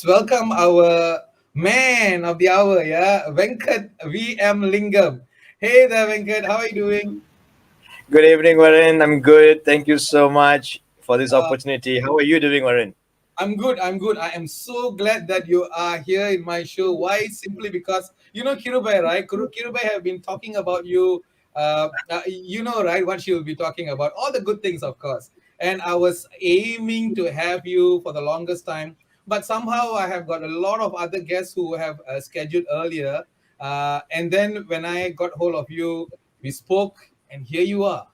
welcome our man of the hour, yeah, Venkat VM Lingam. Hey there, Venkat. How are you doing? Good evening, Waran. I'm good. Thank you so much for this Uh, opportunity. How are you doing, Waran? I'm good. I'm good. I am so glad that you are here in my show. Why? Simply because Kirubai, right? Kirubai have been talking about you. Right? What she will be talking about. All the good things, of course. And I was aiming to have you for the longest time, but somehow I have got a lot of other guests who have scheduled earlier. And then when I got hold of you, we spoke, and here you are.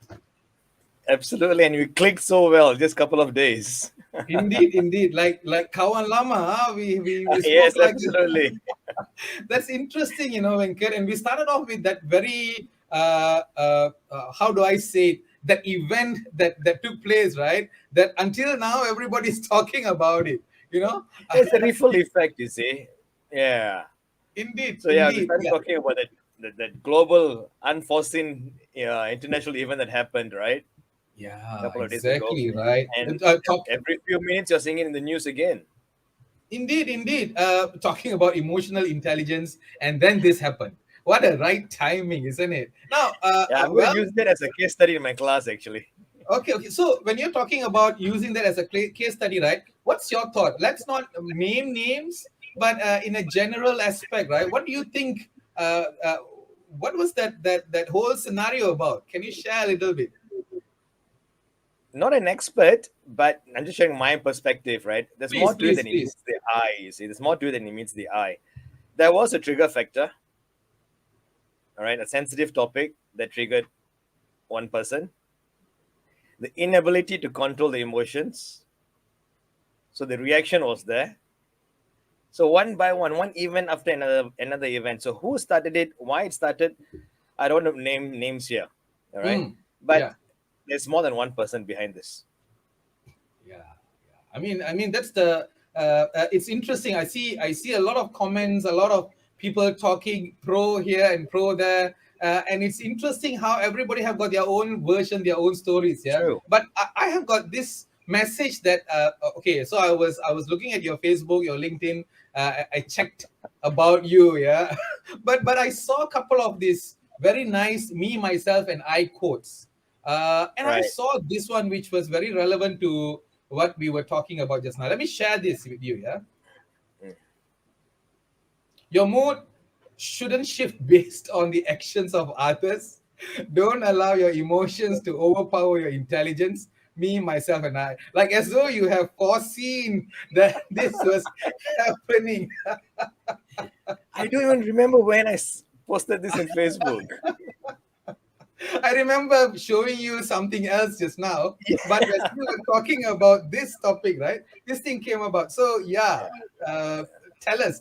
Absolutely, and we clicked so well just couple of days. Indeed, indeed. Like kawan lama, huh? We spoke Yes, like this. absolutely. That's interesting, Venkat. And we started off with that very, how do I say it? That event that took place, right? That until now everybody's talking about it. You know, It's a ripple effect, you see. Yeah. indeed, So yeah, we indeed, started yeah, talking about that global unforeseen international event that happened, right? A yeah, couple of days ago, exactly, right. and Talk, every few minutes you're seeing it in the news again. indeed, indeed. Talking about emotional intelligence, and then this happened. What a right timing, isn't it? Now, Yeah, I'm going to well, use that as a case study in my class actually. okay, okay. So when you're talking about using that as a case study, right? What's your thought? Let's not name names, but in a general aspect, right? What do you think? What was that whole scenario about? Can you share a little bit? Not an expert, but I'm just sharing my perspective, right? There's more Please, to it please, than it please. meets the eye, you see. There's more to it than it meets the eye. There was a trigger factor, all right, a sensitive topic that triggered one person, the inability to control the emotions. So the reaction was there. So one by one event after another event. So who started it, why it started, I don't know name names here. All right. Mm, But yeah, there's more than one person behind this. yeah, yeah. I mean that's the. It's interesting. I see a lot of comments, a lot of people talking pro here and pro there, and it's interesting how everybody have got their own version, their own stories. Yeah, True. but I have got this message that okay. So I was looking at your Facebook, your LinkedIn. I checked about you. Yeah, but I saw a couple of these very nice me myself and I quotes. And I Right. saw this one, which was very relevant to what we were talking about just now. Let me share this with you. Yeah, Mm. your mood shouldn't shift based on the actions of others. Don't allow your emotions to overpower your intelligence. Me, myself, and I. Like as though you have foreseen that this was happening. I don't even remember when posted this in Facebook. I remember showing you something else just now, but as we were talking about this topic, right? This thing came about. So yeah, uh, tell us.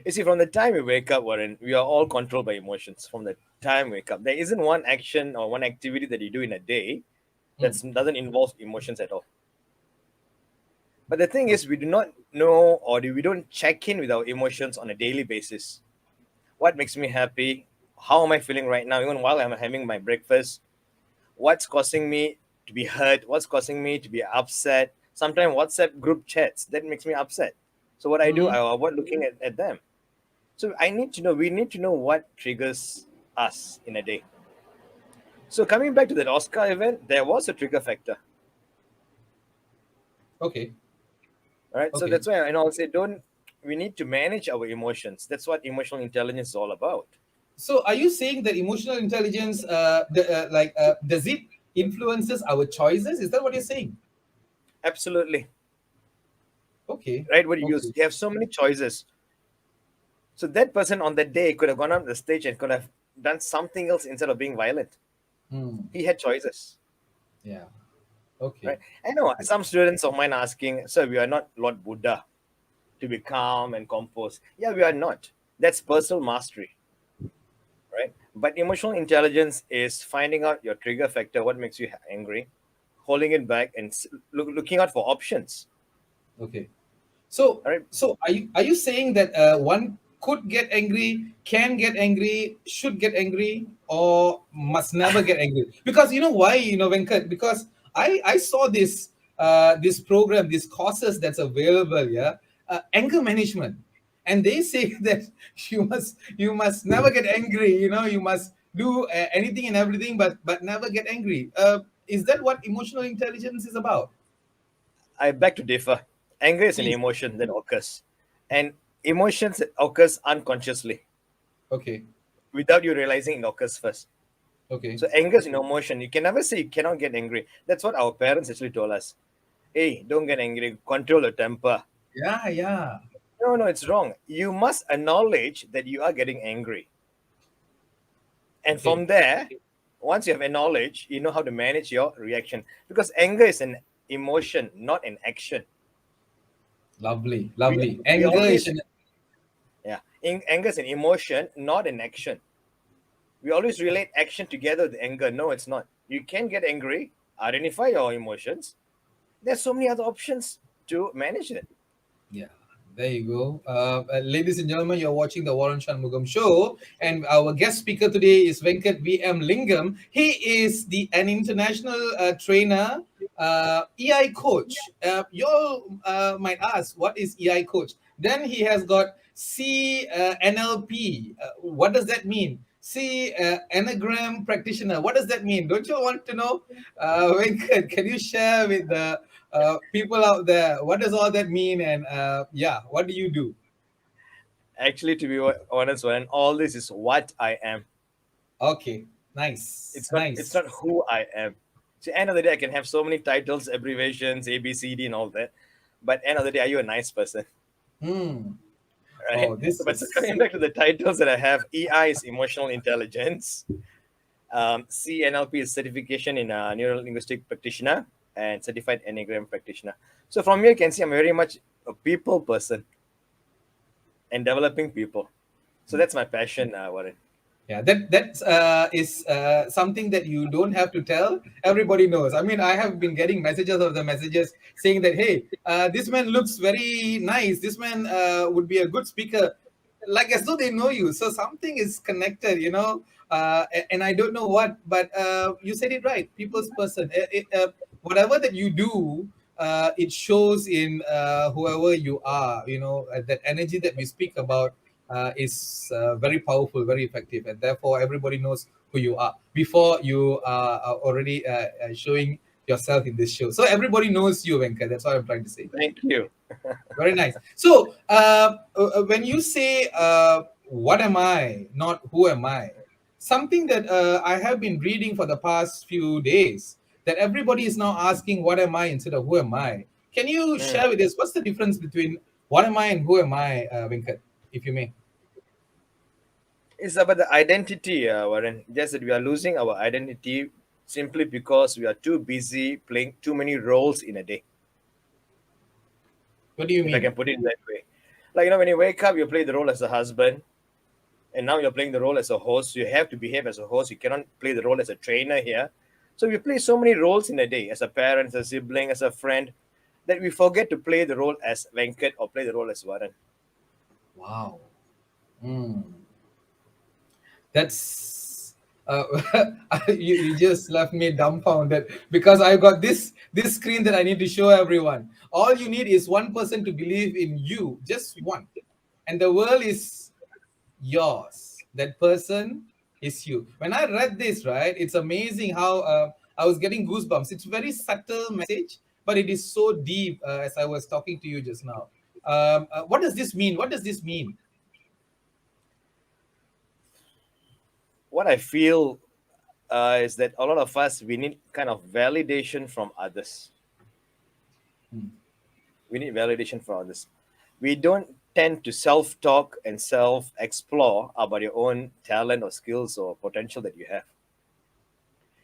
You see, from the time we wake up, Warren, we are all controlled by emotions. From the time we wake up, there isn't one action or one activity that you do in a day that Hmm. doesn't involve emotions at all. But the thing is, we do not know we don't check in with our emotions on a daily basis. What makes me happy? How am I feeling right now? Even while I'm having my breakfast, what's causing me to be hurt? What's causing me to be upset? Sometimes WhatsApp group chats that makes me upset. So what I do, Hmm. I avoid looking at them. So we need to know what triggers us in a day. So coming back to that Oscar event, there was a trigger factor. Okay, All right. So okay. that's why I'll say don't we need to manage our emotions. That's what emotional intelligence is all about. So are you saying that emotional intelligence, does it influences our choices? Is that what you're saying? Absolutely. Okay, Right? What you use. okay. You have so many choices. So that person on that day could have gone on the stage and could have done something else instead of being violent. Hmm. He had choices. Yeah. Okay. Right. I know some students of mine asking, sir, we are not Lord Buddha to be calm and composed. Yeah, we are not. That's personal mastery, right? But emotional intelligence is finding out your trigger factor, what makes you angry, holding it back, and looking out for options. Okay. So, All right. are you saying that one could get angry, can get angry, should get angry, or must never get angry? Because you know why, Venkat? Because I saw this. this program, these courses that's available, yeah, anger management, and they say that you must never get angry. You must do anything and everything, but never get angry. Is that what emotional intelligence is about? I beg to differ. Anger is an Please. emotion that occurs, and emotions occurs unconsciously Okay. without you realizing it occurs first. Okay. So anger is an emotion. You can never say you cannot get angry. That's what our parents actually told us. Hey, don't get angry. Control your temper. Yeah, yeah. No, no, it's wrong. You must acknowledge that you are getting angry. And Okay. from there, once you have acknowledged, you know how to manage your reaction. Because anger is an emotion, not an action. Lovely, We lovely. we Anger is always an anger is an emotion, not an action. We always relate action together with anger. No, it's not. You can get angry, identify your emotions. There's so many other options to manage it. Yeah, there you go. Ladies and gentlemen, you're watching the Waran Shanmugam show, and our guest speaker today is Venkat V.M. Lingam. He is an international trainer, EI coach. You all might ask, what is EI coach? Then he has got NLP. What does that mean? Anagram practitioner. What does that mean? Don't you want to know? Venkat, can you share with the people out there, what does all that mean? And yeah, what do you do? Actually, to be honest, when all this is what I am, Okay, nice, it's nice. not who I am. So end of the day, I can have so many titles, abbreviations, A, B, C, D, and all that. But end of the day, are you a nice person? Hmm. Right? Oh, this But so is coming back to the titles that I have, EI is emotional intelligence. CNLP is certification in neuro linguistic practitioner and certified enneagram practitioner. So from here, you can see I'm very much a people person and developing people. So that's my passion, Warren. yeah, that is something that you don't have to tell. Everybody knows. I mean, I have been getting messages of the messages saying that, hey, this man looks very nice. This man would be a good speaker, like as though they know you. So something is connected. And I don't know what, but you said it right. People's person. Whatever that you do, it shows in whoever you are. That energy that we speak about is very powerful, very effective, and therefore everybody knows who you are before you are already showing yourself in this show. So everybody knows you, Venkat. That's what I'm trying to say. Thank you. Very nice. So when you say "What am I?" not "Who am I?" something that I have been reading for the past few days, that everybody is now asking "What am I?" instead of "Who am I?" Can you Mm. share with us what's the difference between "What am I?" and "Who am I," Venkat, if you may? It's about the identity, Warren. Just that we are losing our identity simply because we are too busy playing too many roles in a day. What do you If I mean? can put it that way. Like, when you wake up, you play the role as a husband, and now you're playing the role as a host. You have to behave as a host. You cannot play the role as a trainer here. So we play so many roles in a day, as a parent, as a sibling, as a friend, that we forget to play the role as Venkat or play the role as Varan. Wow. Hmm. That's you just left me dumbfounded because I got this screen that I need to show everyone. All you need is one person to believe in you, just one, and the world is yours. That person is you. When I read this, right, it's amazing how I was getting goosebumps. It's very subtle message, but it is so deep. As I was talking to you just now, what does this mean? What does this mean? What I feel is that a lot of us, we need kind of validation from others. Hmm. We need validation from others. We don't tend to self talk and self explore about your own talent or skills or potential that you have.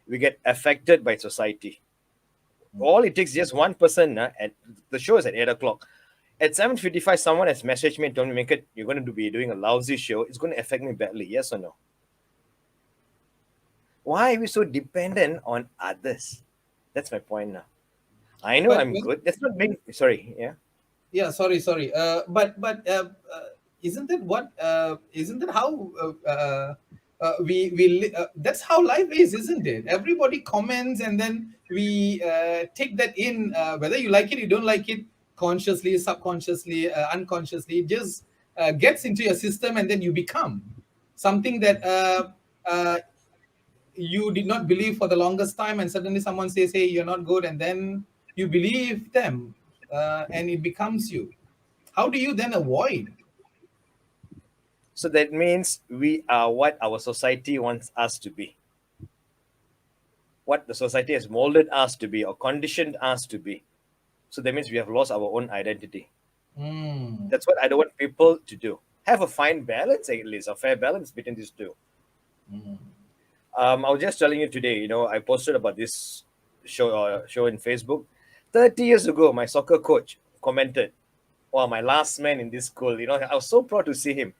We get affected by society. All it takes is just one person. At the show is at 8 o'clock. At 7:55, someone has messaged me and told me, "Make it. You're going to be doing a lousy show. It's going to affect me badly. Yes or no?" Why are we so dependent on others? That's my point now. I know But I'm good. That's not being sorry. Yeah. yeah, sorry. But isn't that what isn't that how that's how life is, isn't it? Everybody comments, and then we take that in, whether you like it, you don't like it, consciously, subconsciously, unconsciously, it just gets into your system, and then you become something that you did not believe for the longest time, and suddenly someone says, hey, you're not good, and then you believe them, and it becomes you. How do you then avoid? So that means we are what our society wants us to be, what the society has molded us to be or conditioned us to be. So that means we have lost our own identity. Mm, That's what I don't want people to do. Have a fine balance, at least a fair balance between these two. mm, I was just telling you today. I posted about this show in Facebook. 30 years ago, my soccer coach commented, "Wow, my last man in this school." I was so proud to see him.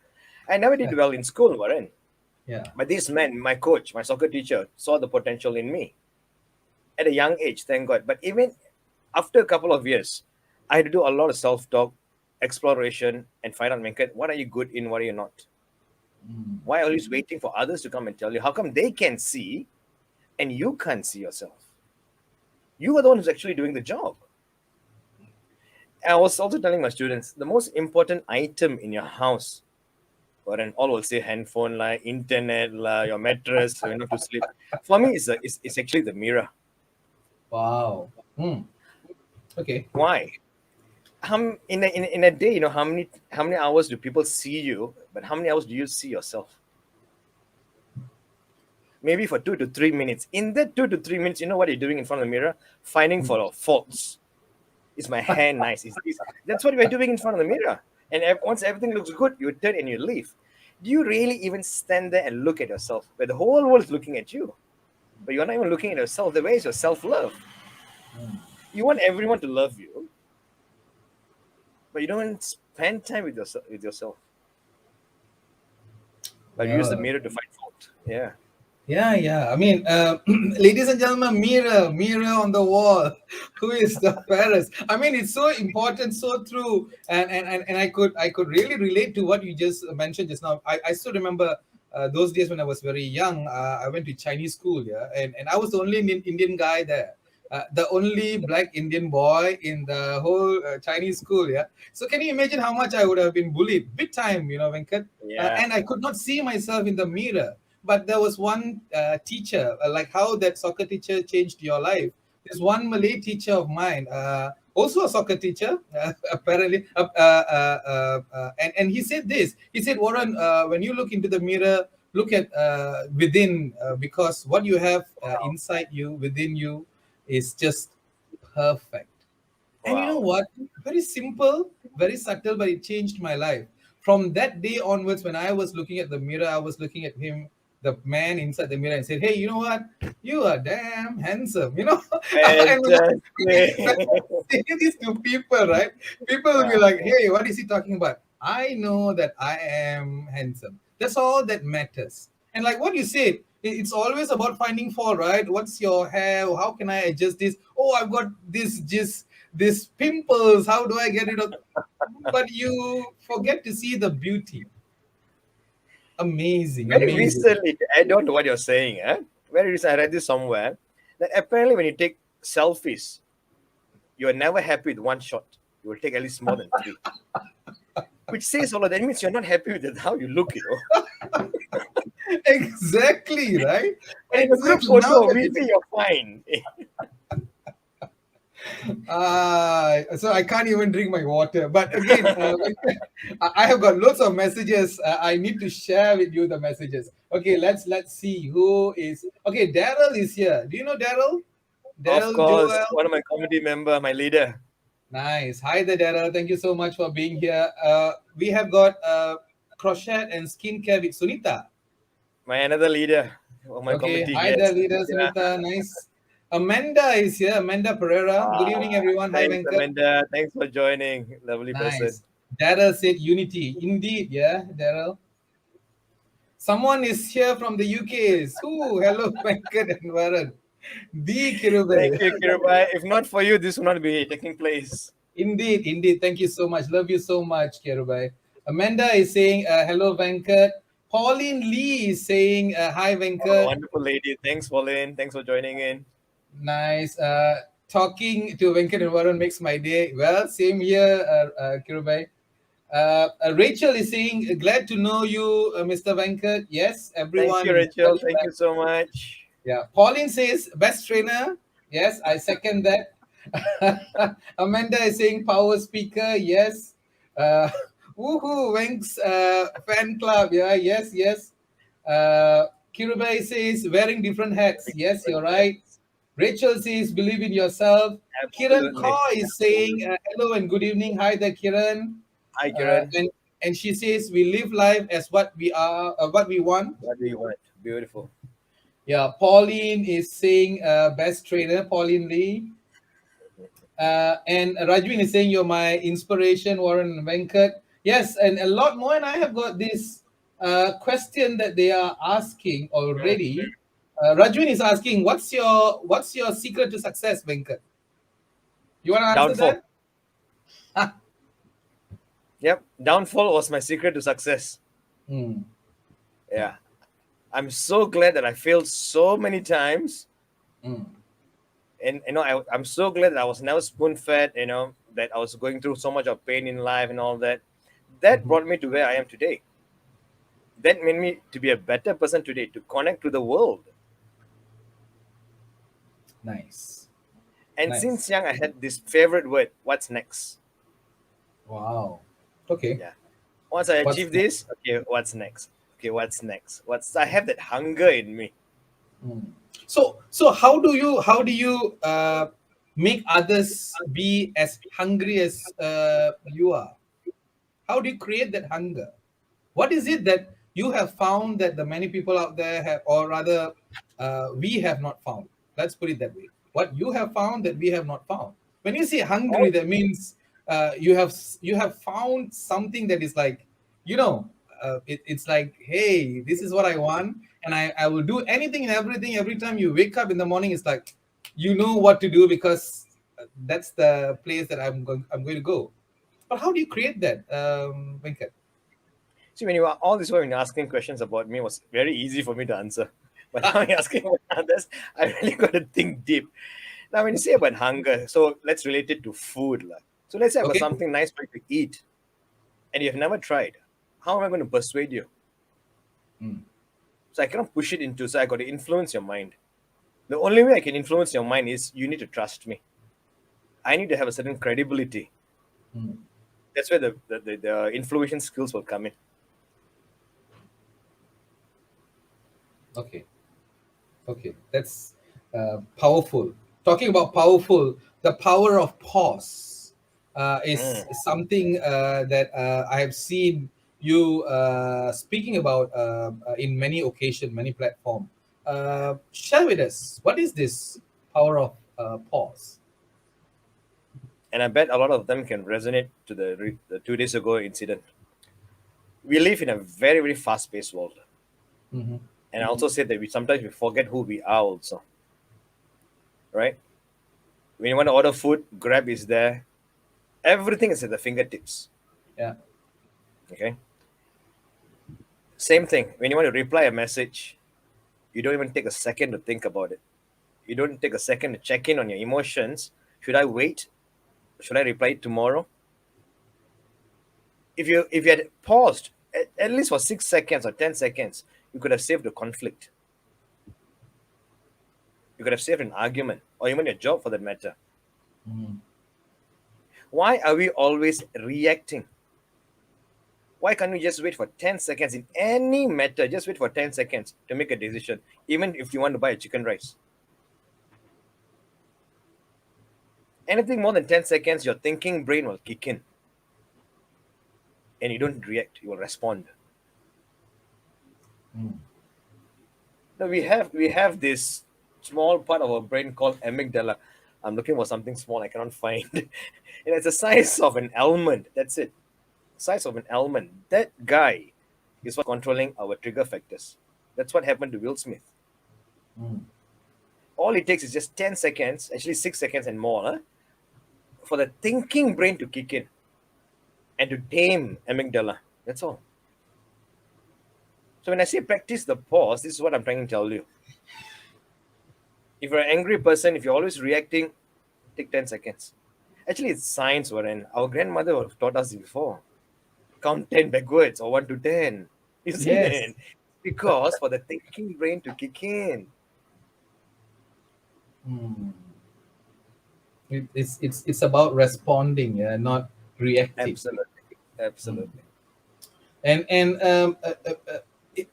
I never did well in school, Waran. yeah. But this man, my coach, my soccer teacher, saw the potential in me at a young age, thank God. But even after a couple of years, I had to do a lot of self talk, exploration, and find out, Venkat, what are you good in, what are you not? Mm, Why always waiting for others to come and tell you? How come they can see and you can't see yourself? You are the one who's actually doing the job. And I was also telling my students the most important item in your house, or an all will say handphone, like internet, like your mattress, to sleep. For me, it's actually the mirror. wow. Mm, okay. Why? In a day, how many hours do people see you, but how many hours do you see yourself? Maybe for 2 to 3 minutes. In that 2 to 3 minutes, you know what you're doing in front of the mirror? Finding Mm. for faults. Is my hair nice? Is this? That's what we're doing in front of the mirror. And once everything looks good, you turn and you leave. Do you really even stand there and look at yourself, where the whole world is looking at you, but you're not even looking at yourself? The way is your self-love. Mm. You want everyone to love you, but you don't spend time with yourself. But you use the Well, mirror to find fault. Yeah. yeah, yeah. I mean, ladies and gentlemen, mirror, mirror on the wall. Who is the fairest? I mean, it's so important, so true, and I could really relate to what you just mentioned just now. I still remember those days when I was very young. I went to Chinese school, yeah, and I was the only Indian guy there. The only black Indian boy in the whole Chinese school, yeah. So can you imagine how much I would have been bullied, big time, Venkat? Yeah. And I could not see myself in the mirror. But there was one teacher, like how that soccer teacher changed your life. There's one Malay teacher of mine, also a soccer teacher, apparently, and he said this. He said, Warren, when you look into the mirror, look at within, because what you have Wow. inside you, within you, is just perfect. And you know Wow. what? Very simple, very subtle, but it changed my life. From that day onwards, when I was looking at the mirror, I was looking at him, the man inside the mirror, and said, hey, you know what? You are damn handsome, and when Fantastic. I say this to people, right? People will be Yeah. like, hey, what is he talking about? I know that I am handsome. That's all that matters. And like what you said, it's always about finding fault, right? What's your hair? How can I adjust this? Oh, I've got this pimples. How do I get rid of? But you forget to see the beauty. Amazing, Very amazing. recently, to add on to what you're saying, very recently, I read this somewhere that apparently when you take selfies, you are never happy with one shot. You will take at least more than three. Which says all of that. It means you're not happy with how you look. Exactly, right? And in a group Exactly. Now photo, that maybe it's you're fine. so I can't even drink my water. But again, I have got lots of messages. I need to share with you the messages. Okay, let's see who is. Okay, Daryl is here. Do you know Daryl? Of Daryl course, Joel. one of my committee member, my leader, Nice. Hi there, Daryl. Thank you so much for being here. We have got crochet and skincare with Sunita. my another leader of my Okay. committee. Hi there, Yes. leader Yeah. Sunita. Nice. Amanda is here. Amanda Pereira. Good evening, everyone. Hi, Thanks, Venkat. Amanda. Thanks for joining. Lovely person. Nice. Daryl said unity. Indeed, yeah, Daryl. Someone is here from the UK. Who? Hello, Venkat and Varan. The Thank Kirube. you, Kirubai. If not for you, this would not be taking place. Indeed, indeed. Thank you so much. Love you so much, Kirubai. Amanda is saying, hello, Venkat. Pauline Lee is saying, "Hi Oh, Venkat, wonderful lady. Thanks, Pauline. Thanks for joining in. nice. Talking to Venkat and Waran makes my day." Well, same here, Kirubai. Rachel is saying, "Glad to know you, Mr. Venkat." Yes, Thank everyone you, is Rachel. very Thank glad. you so much. Yeah. Pauline says, "Best trainer." Yes, I second that. Amanda is saying, "Power speaker." Yes. Uh, woohoo, Wenks fan club. Yeah, yes, yes. Kirubai says, "Wearing different hats." Yes, you're right. Rachel says, "Believe in yourself." Kiran Absolutely. Kaur is saying, Absolutely. "Hello and good evening." Hi there, Kiran. Hi, Uh, Kiran. and and she says, "We live life as what we are, what we want." What do you want? Beautiful. Yeah, Pauline is saying, "Best trainer," Pauline Lee. And Rajwin is saying, "You're my inspiration," Warren and Venkat. Yes, and a lot more. And I have got this question that they are asking Mm. already. Rajwin is asking, what's your secret to success, Venkat? You want to answer Downfall. that? Ah, Yep. Downfall was my secret to success. hmm, Yeah. I'm so glad that I failed so many times. hmm, And, I'm so glad that I was never spoon fed, that I was going through so much of pain in life and all that. That mhm. brought me to where I am today. That made me to be a better person today, to connect to the world. Nice, And nice. since young, I had this favorite word: what's next? Wow. Okay. Yeah. Once I What's achieve next? this, okay, what's next? Okay, what's next? I have that hunger in me. Hmm. So how do you make others be as hungry as you are? How do you create that hunger? What is it that you have found that the many people out there have, or rather, we have not found? Let's put it that way. What you have found that we have not found. When you say hungry, Oh, that means you have found something that is like, it's like, hey, this is what I want, and I will do anything and everything. Every time you wake up in the morning, it's like you know what to do because that's the place that I'm going to go. But how do you create that, Venkat? see, when you are all this while when you're asking questions about me, was very easy for me to answer. But now you're asking about others, I really got to think deep. Now, when you say about hunger, so let's relate it to food. Lah. So let's say I've got Okay. something nice for you to eat, and you've never tried. How am I going to persuade you? Mm. So I cannot push it into. So I got to influence your mind. The only way I can influence your mind is you need to trust me. I need to have a certain credibility. Mm. That's where the influence skills will come in. Okay. Okay. That's powerful. Talking about powerful, the power of pause is Mm. something that I have seen you speaking about in many occasions, many platforms. Share with us, what is this power of pause? And I bet a lot of them can resonate to the 2 days ago incident. We live in a very, very fast paced world. Hmm. And I also said that we sometimes we forget who we are also, right? When you want to order food, Grab is there. Everything is at the fingertips. Yeah. Okay. Same thing. When you want to reply a message, you don't even take a second to think about it. You don't take a second to check in on your emotions. Should I wait? Should I reply tomorrow? If you had paused at least for 6 seconds or 10 seconds, you could have saved a conflict. You could have saved an argument or even your job for that matter. Mm. Why are we always reacting? Why can't we just wait for 10 seconds in any matter? Just wait for 10 seconds to make a decision, even if you want to buy a chicken rice. Anything more than 10 seconds, your thinking brain will kick in and you don't react, you will respond. Mm. Now we have this small part of our brain called amygdala. I'm looking for something small I cannot find. And it's the size of an almond. That's it. Size of an almond. That guy is what controlling our trigger factors. That's what happened to Will Smith. Mm. All it takes is just 10 seconds, actually 6 seconds and more, huh, for the thinking brain to kick in and to tame amygdala. That's all. So when I say practice the pause, this is what I'm trying to tell you. If you're an angry person, if you're always reacting, take 10 seconds. Actually, it's science, Warren. Our grandmother taught us before. Count 10 backwards or 1 to 10. Isn't Yes. it? Because for the thinking brain to kick in. Hmm. It's about responding, not reacting. Absolutely. Hmm. Absolutely. And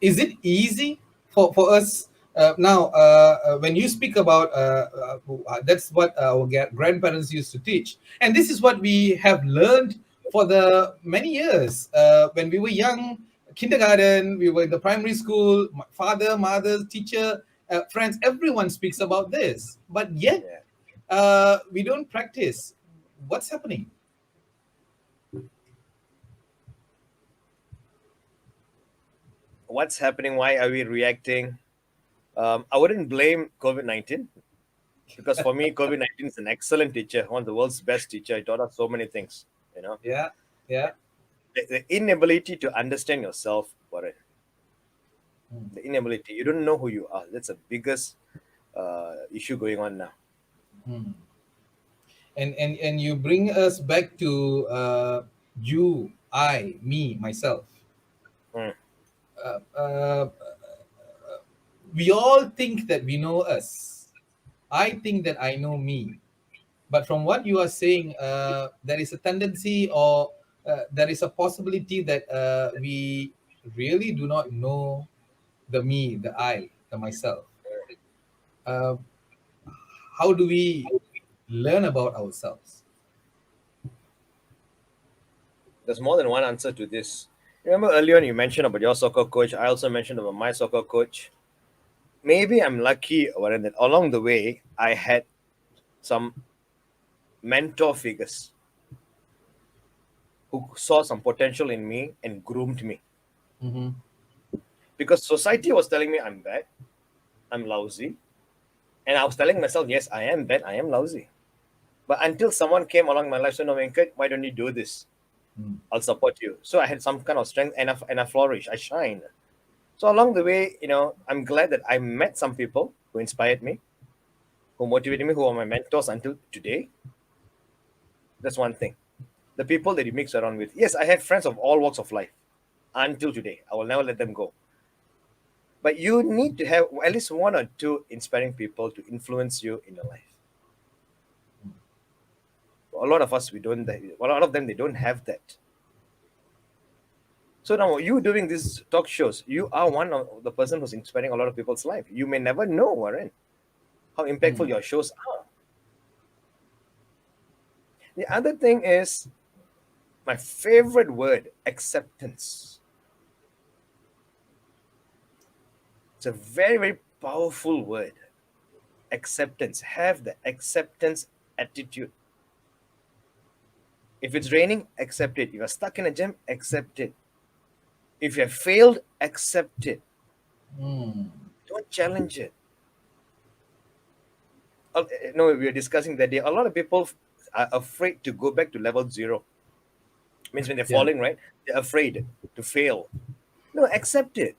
is it easy for us now when you speak about that's what our grandparents used to teach, and this is what we have learned for the many years when we were young, kindergarten, we were in the primary school, father, mother, teacher, friends, everyone speaks about this, but yet Yeah. we don't practice. What's happening? What's happening? Why are we reacting? I wouldn't blame COVID 19 because for me, COVID 19 is an excellent teacher, one of the world's best teacher. He taught us so many things. You know, Yeah, yeah. the inability to understand yourself, Warren, Hmm. the inability, you don't know who you are. That's the biggest issue going on now. Hmm. And you bring us back to you, I, me, myself. Mm, Uh, we all think that we know us. I think that I know me. But from what you are saying, there is a tendency, or there is a possibility that we really do not know the me, the I, the myself. Uh, how do we learn about ourselves? there's more than one answer to this. Remember earlier on you mentioned about your soccer coach. I also mentioned about my soccer coach. Maybe I'm lucky, Warren, that along the way I had some mentor figures who saw some potential in me and groomed me. Mm-hmm. Because society was telling me I'm bad, I'm lousy, and I was telling myself, yes, I am bad, I am lousy. But until someone came along my life, said, no, Venkat, why don't you do this? Mm. I'll support you. So I had some kind of strength and I flourish, I shine. So along the way, I'm glad that I met some people who inspired me, who motivated me, who are my mentors until today. That's one thing. The people that you mix around with. Yes, I have friends of all walks of life until today. I will never let them go. But you need to have at least one or two inspiring people to influence you in your life. A lot of us, we don't. A lot of them, they don't have that. So now you doing these talk shows, you are one of the person who's inspiring a lot of people's life. You may never know, Warren, how impactful Mm. your shows are. The other thing is my favorite word, acceptance. It's a very, very powerful word. Acceptance. Have the acceptance attitude. If it's raining, accept it. If you're stuck in a jam, accept it. If you have failed, accept it. Mm. Don't challenge it. No, we were discussing that day. A lot of people are afraid to go back to level zero. Means when they're Yeah. falling, right? They're afraid to fail. No, accept it.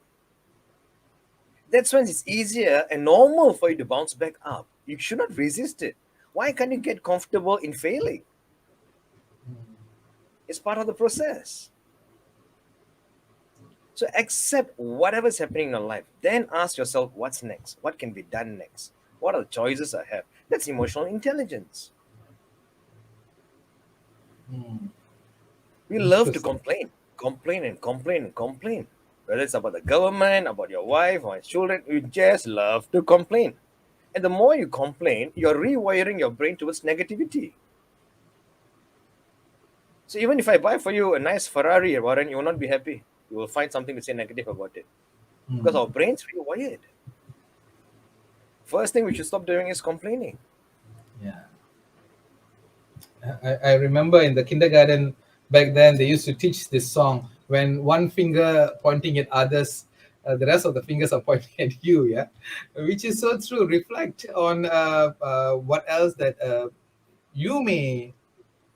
That's when it's easier and normal for you to bounce back up. You should not resist it. Why can't you get comfortable in failing? It's part of the process. So accept whatever's happening in your life. Then ask yourself, what's next? What can be done next? What are the choices I have? That's emotional intelligence. Mm. We love to Interesting. complain, complain and complain and complain. Whether it's about the government, about your wife or children, you just love to complain. And the more you complain, you're rewiring your brain towards negativity. So even if I buy for you a nice Ferrari, Warren, you will not be happy. You will find something to say negative about it. Because Mm. our brain's rewired. First thing we should stop doing is complaining. Yeah. I remember in the kindergarten back then, they used to teach this song when one finger pointing at others, the rest of the fingers are pointing at you, yeah? Which is so true. Reflect on what else that you may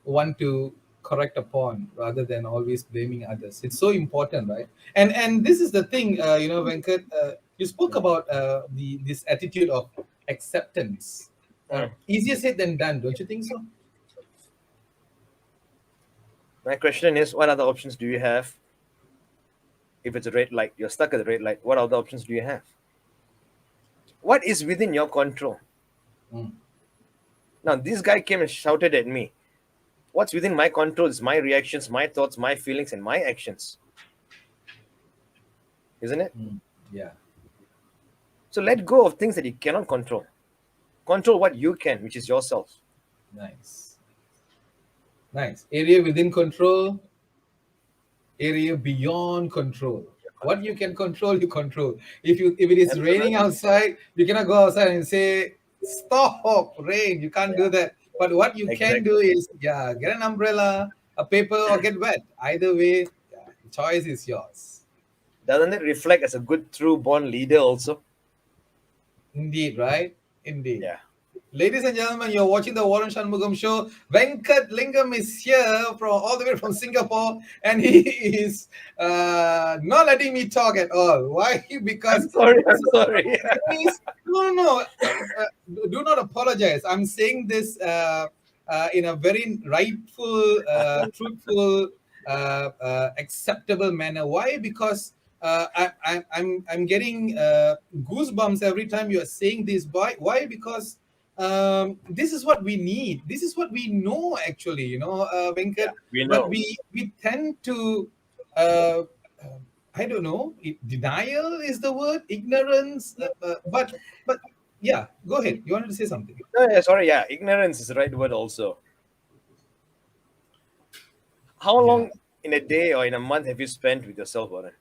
want to correct upon rather than always blaming others. It's so important, right? And this is the thing, Venkat. You spoke Mm. about the this attitude of acceptance. Mm. Easier said than done, don't you think so? My question is, what other options do you have if it's a red light? You're stuck at the red light. What other options do you have? What is within your control? Mm, Now, this guy came and shouted at me. What's within my control is my reactions, my thoughts, my feelings, and my actions, isn't it? mm, yeah, So let go of things that you cannot control. Control what you can, which is yourself. nice, nice. Area within control, area beyond control. What you can control, you control. If it is raining Absolutely. outside, you cannot go outside and say, "Stop, rain." You can't do Yeah, that. But what you can do exactly. is, yeah, get an umbrella, a paper, or get wet. Either way, yeah, the choice is yours. Doesn't it reflect as a good, true born leader also? Indeed, right? Indeed. Yeah. Ladies and gentlemen, you're watching the Waran Shanmugam show. Venkat Lingam is here from all the way from Singapore, and he is not letting me talk at all. Why? I'm Because sorry. this I'm is sorry. no, no, no. Do not apologize. I'm saying this in a very rightful, truthful, acceptable manner. Why? Because I'm getting goosebumps every time you are saying this. Why? Because this is what we need. This is what we know, actually. Yeah, Venkat. we But know. we tend to. Uh, I don't know. Denial is the word. Ignorance. But yeah. Go ahead. You wanted to say something. No, yeah, sorry. Yeah, ignorance is the right word also. How Yeah. long in a day or in a month have you spent with yourself, Warren?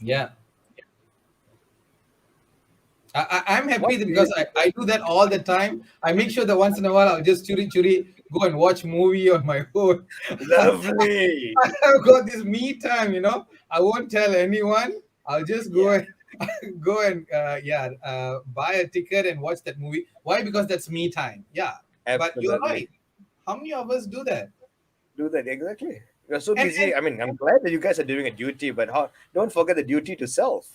Yeah. I'm happy What that do you because do? I do that all the time. I make sure that once in a while I'll just churi go and watch movie on my own. Lovely. I've got this me time, I won't tell anyone. I'll just go Yeah, and go and buy a ticket and watch that movie. Why? Because that's me time. Yeah. But you're absolutely. right. How many of us do that? Do that exactly. You're so And busy. I mean, I'm glad that you guys are doing a duty, but don't forget the duty to self.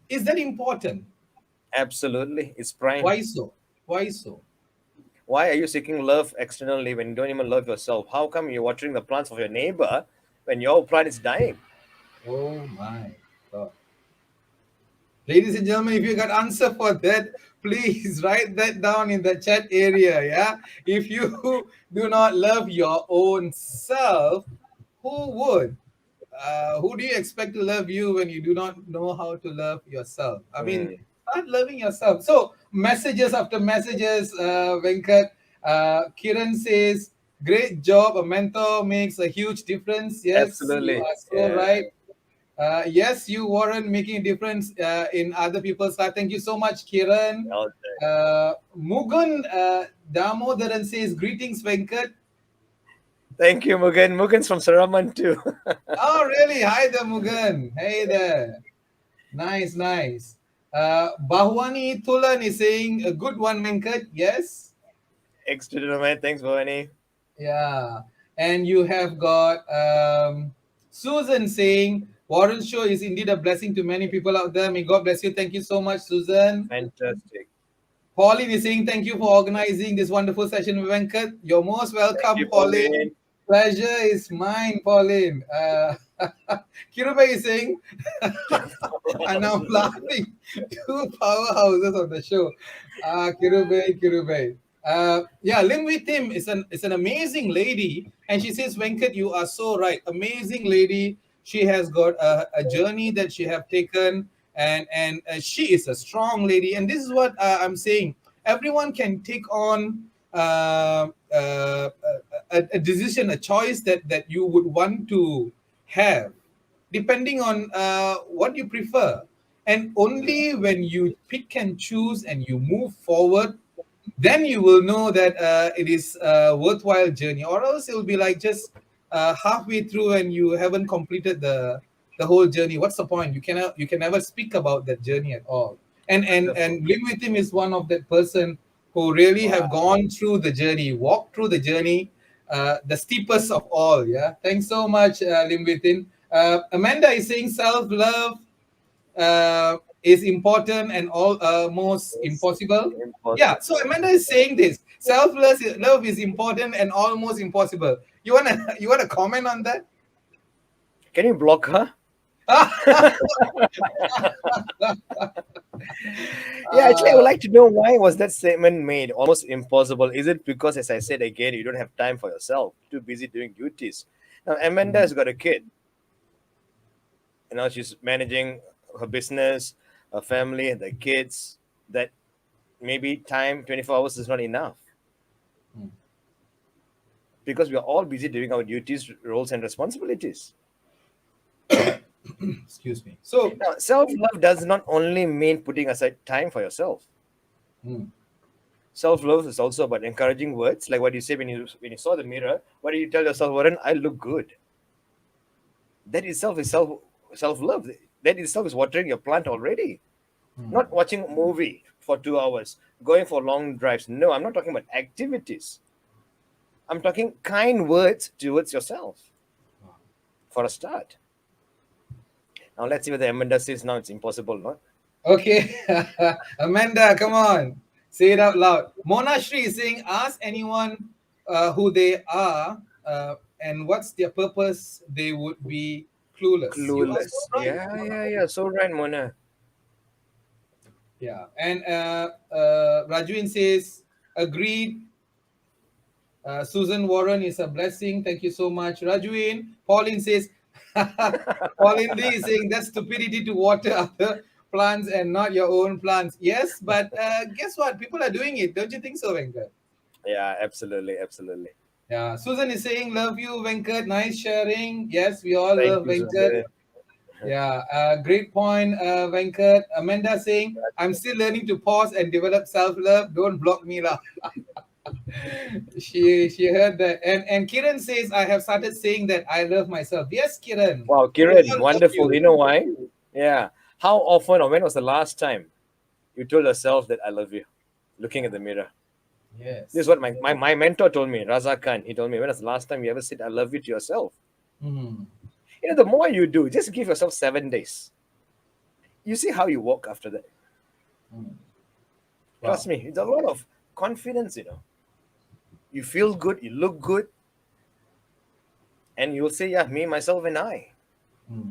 is that important? Absolutely, it's prime. Why so? Why so? Why are you seeking love externally when you don't even love yourself? How come you're watering the plants of your neighbor when your plant is dying? Oh my God. Ladies and gentlemen, if you got answer for that, please write that down in the chat area. Yeah. If you do not love your own self, who would? Who do you expect to love you when you do not know how to love yourself? I mean, Mm, start loving yourself. So, messages after messages, Venkat. Kiran says, great job. A mentor makes a huge difference. Yes, you absolutely. are so Yeah. right. Yes, you, Warren, making a difference in other people's life. Thank you so much, Kiran. All right. Mugun Damodaran says, greetings, Venkat. Thank you, Mugan. Mugan's from Saraman too. Oh, really? Hi there, Mugan. Hey there. Nice, nice. Bahwani Tulan is saying, a good one, Venkat. Yes. Extra dynamite. Thanks, Bhavani. Yeah. And you have got Susan saying, Warren's show is indeed a blessing to many people out there. May God bless you. Thank you so much, Susan. Fantastic. Pauline is saying, thank you for organizing this wonderful session with Venkat. You're most Thank welcome, you, Pauline. Pauline. Pleasure is mine, Pauline. Kirube is saying, and I'm laughing. Two powerhouses of the show. Kirube. Yeah, Lim with him is an amazing lady. And she says, Venkat, you are so right. Amazing lady. She has got a journey that she have taken, and she is a strong lady. And this is what I'm saying. Everyone can take on a decision, a choice that you would want to have, depending on what you prefer. And only when you pick and choose and you move forward, then you will know that it is a worthwhile journey, or else it will be like just halfway through and you haven't completed the whole journey. What's the point? You can never speak about that journey at all. And Wonderful. live with him is one of that person who really have Wow. gone through the journey, walked through the journey, the steepest of all. Yeah, thanks so much, Limbitin. Amanda is saying self-love is important and almost It's impossible. Yeah, so impossible. Amanda is saying this self love is important and almost impossible. You wanna comment on that? Can you block her? Yeah, actually, I would like to know why was that statement made almost impossible. Is it because, as I said again, you don't have time for yourself, too busy doing duties? Now, Amanda has got a kid, and now she's managing her business, her family, the kids. That maybe time 24 hours is not enough because we are all busy doing our duties, roles, and responsibilities. Excuse me. So, Now, self love does not only mean putting aside time for yourself. mm, Self love is also about encouraging words, like what you say when you saw the mirror. What do you tell yourself, Waran? I look good. That itself is self love. That itself is watering your plant already. Not watching a movie for 2 hours, going for long drives. No, I'm not talking about activities. I'm talking kind words towards yourself for a start. Now let's see whether Amanda says now it's impossible, not. okay, Amanda, come on, say it out loud. Mona Shri is saying, ask anyone who they are and what's their purpose. They would be clueless. You are so Clueless. right. Yeah, yeah, yeah. So right, Mona. Yeah, and Rajwin says, agreed. Susan Warren is a blessing. Thank you so much, Rajwin. Pauline says, Pauline D is saying that's stupidity to water other plants and not your own plants. Yes, but guess what? People are doing it. Don't you think so, Venkat? Yeah, absolutely, absolutely. Yeah. Susan is saying, love you, Venkat. Nice sharing. Yes, we all Thank love you, Venkat. Susan. Yeah, great point, Venkat. Amanda saying, I'm still learning to pause and develop self love. Don't block me, lah. She heard that, and Kiran says I have started saying that I love myself. Yes, Kiran, Wow, we Kiran, all love wonderful. you. You know why? Yeah. How often or when was the last time you told yourself that I love you? Looking at the mirror. This is Yes. what my mentor told me, Raza Khan. He told me, when was the last time you ever said I love you to yourself? Hmm. The more you do, just give yourself 7 days. You see how you walk after that. Trust Wow. me, it's a lot of confidence. You feel good, you look good, and you'll say, yeah, me, myself, and I. Hmm.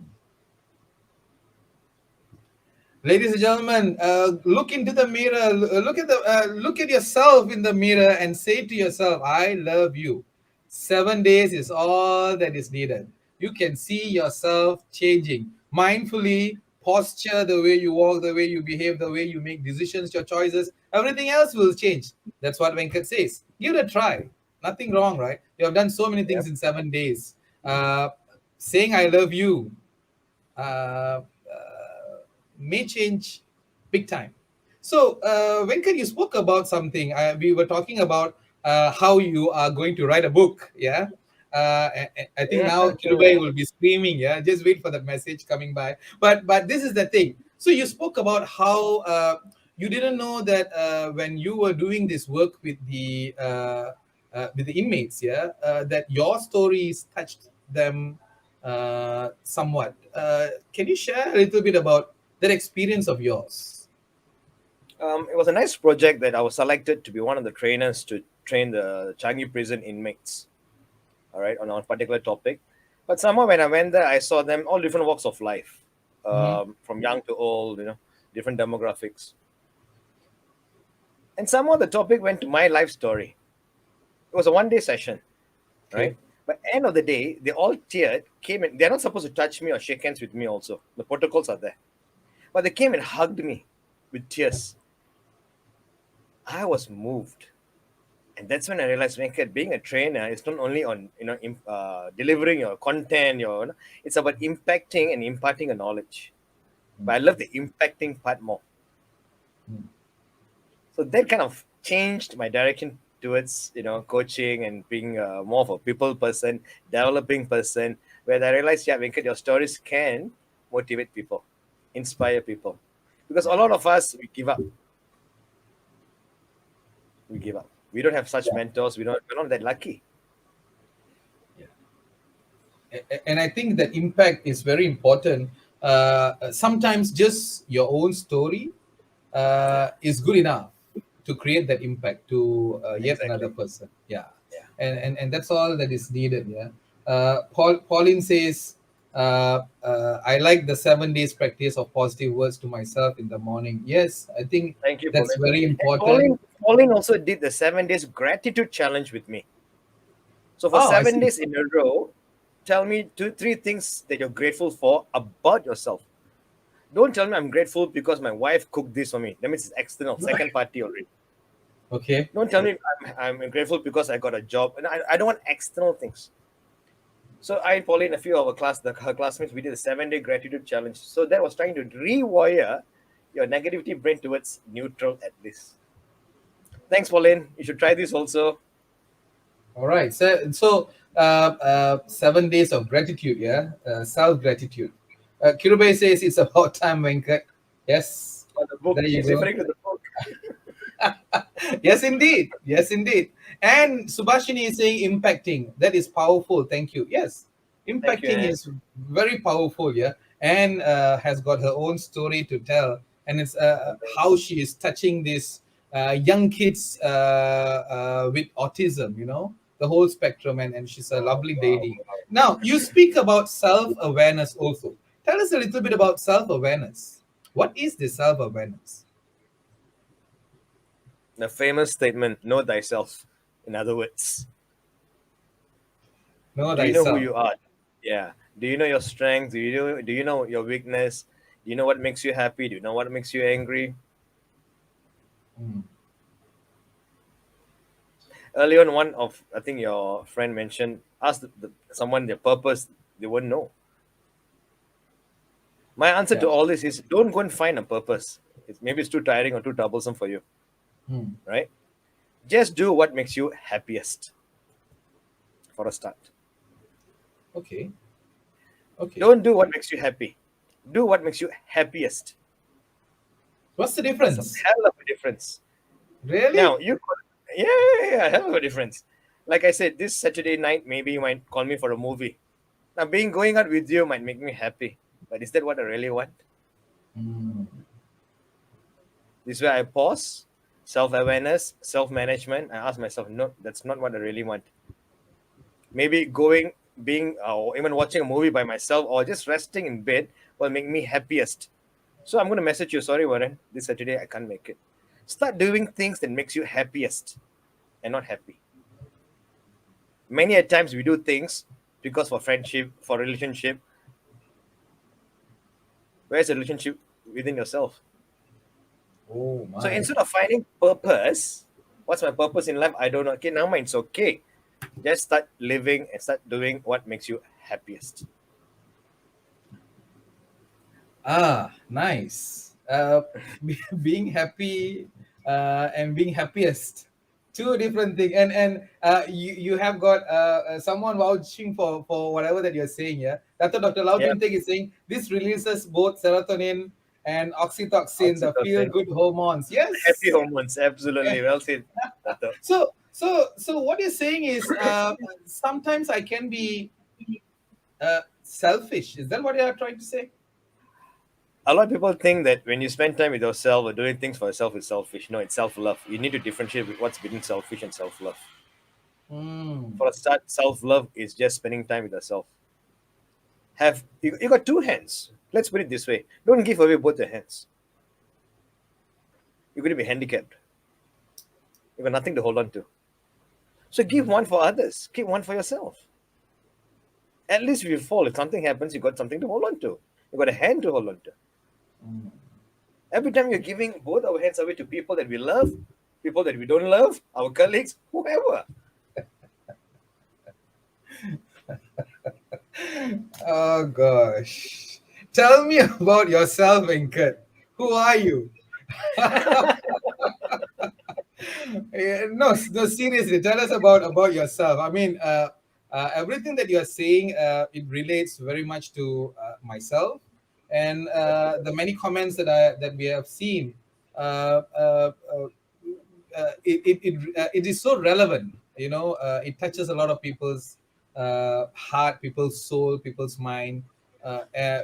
Ladies and gentlemen, look into the mirror. Look at yourself in the mirror and say to yourself, "I love you." 7 days is all that is needed. You can see yourself changing mindfully. Posture, the way you walk, the way you behave, the way you make decisions, your choices, everything else will change. That's what Venkat says. Give it a try. Nothing wrong, right? You have done so many things Yep. in 7 days. Saying "I love you." May change big time. So, Venkat, you spoke about something. We were talking about how you are going to write a book. Yeah. I think now Kirubai will be screaming. Yeah. Just wait for that message coming by. But this is the thing. So you spoke about how you didn't know that when you were doing this work with the inmates, yeah, that your stories touched them somewhat. Can you share a little bit about that experience of yours? It was a nice project that I was selected to be one of the trainers to train the Changi prison inmates, all right, on a particular topic. But somehow when I went there, I saw them all different walks of life, Mhm. from young to old, different demographics. And somehow the topic went to my life story. It was a 1 day session, Okay. right? But end of the day, they all teared, came in. They're not supposed to touch me or shake hands with me also. The protocols are there. But they came and hugged me with tears. I was moved. And that's when I realized, Venkat, being a trainer is not only on delivering your content, it's about impacting and imparting a knowledge. But I love the impacting part more. So that kind of changed my direction towards coaching and being more of a people person, developing person. Where I realized, yeah, Venkat, your stories can motivate people, inspire people, because a Yeah. lot of us we give up. We give up. We don't have such mentors. We're not that lucky. And I think that impact is very important. Sometimes just your own story Yeah, is good enough to create that impact to yet another exactly. person. Yeah, Yeah. and that's all that is needed. Yeah. Pauline says, I like the 7 days practice of positive words to myself in the morning. Yes, I think Thank you, that's Pauline. very And important. Pauline also did the 7 days gratitude challenge with me. So for Oh, I seven see. days in a row, tell me two, three things that you're grateful for about yourself. Don't tell me I'm grateful because my wife cooked this for me. That means it's external, second party already. Okay. Don't tell me I'm grateful because I got a job. And I don't want external things. So I and Pauline, a few of her classmates, we did a 7 day gratitude challenge. So that was trying to rewire your negativity brain towards neutral at least. Thanks, Pauline. You should try this also. All right. So 7 days of gratitude, yeah? Self gratitude. Kirube says it's about time, Venkat. Yes, For the book, there you she's go. referring to the book. Yes, indeed. Yes, indeed. And Subhashini is saying impacting. That is powerful. Thank you. Yes, Thank you, impacting Anne. is very powerful. Yeah, and has got her own story to tell, and it's how she is touching these young kids with autism. The whole spectrum, and she's a Wow, lovely wow, lady. wow. Now, you speak about self awareness also. Tell us a little bit about self awareness. What is the self awareness? The famous statement, know thyself. In other words, Know do you know who thyself. you are? Yeah. Do you know your strength? Do you know your weakness? Do you know what makes you happy? Do you know what makes you angry? Mm, Earlier on, one of I think your friend mentioned ask someone their purpose, they won't know. My answer yeah. to all this is don't go and find a purpose. Maybe it's too tiring or too troublesome for you, Mm, right? Just do what makes you happiest for a start. okay. Okay. Don't do what makes you happy. Do what makes you happiest. What's the That's a difference? hell of a difference. Now Really? yeah, yeah, hell of a difference. Like I said, this Saturday night maybe you might call me for a movie. Now being going out with you might make me happy, but is that what I really want? Mm, This way I pause, self-awareness, self-management. I ask myself, no, that's not what I really want. Maybe being, or even watching a movie by myself, or just resting in bed will make me happiest. So I'm gonna message you. Sorry, Warren, this Saturday I can't make it. Start doing things that makes you happiest and not happy. Many a times we do things because for friendship, for relationship. Where's the relationship within yourself? oh So my. instead of finding purpose, what's my purpose in life? I don't know. Okay, now it's okay. Just start living and start doing what makes you happiest. Ah, nice. Being happy and being happiest. Two different things. And you have got someone vouching for whatever that you're saying, yeah? That's what Dr. Lau Yeah, Tin is saying. This releases both serotonin and oxytocin, the feel oxytocin, good hormones. happy Yes. hormones. Absolutely, well said, Dato. So what you're saying is sometimes I can be selfish. Is that what you're trying to say? A lot of people think that when you spend time with yourself or doing things for yourself is selfish. No, it's self-love. You need to differentiate what's between selfish and self-love. Mm, For a start, self-love is just spending time with yourself. You got two hands. Let's put it this way. Don't give away both your hands. You're going to be handicapped. You got nothing to hold on to. So give one for others. Keep one for yourself. At least if you fall, if something happens, you got something to hold on to. You got a hand to hold on to. mm. Every time you're giving both our hands away to people that we love, people that we don't love, our colleagues, whoever. Oh gosh. Tell me about yourself, Venkat. Who are you? No, no, seriously. Tell us about yourself. I mean, everything that you're saying, it relates very much to myself, and the many comments that we have seen. It is so relevant. It touches a lot of people's heart, people's soul, people's mind,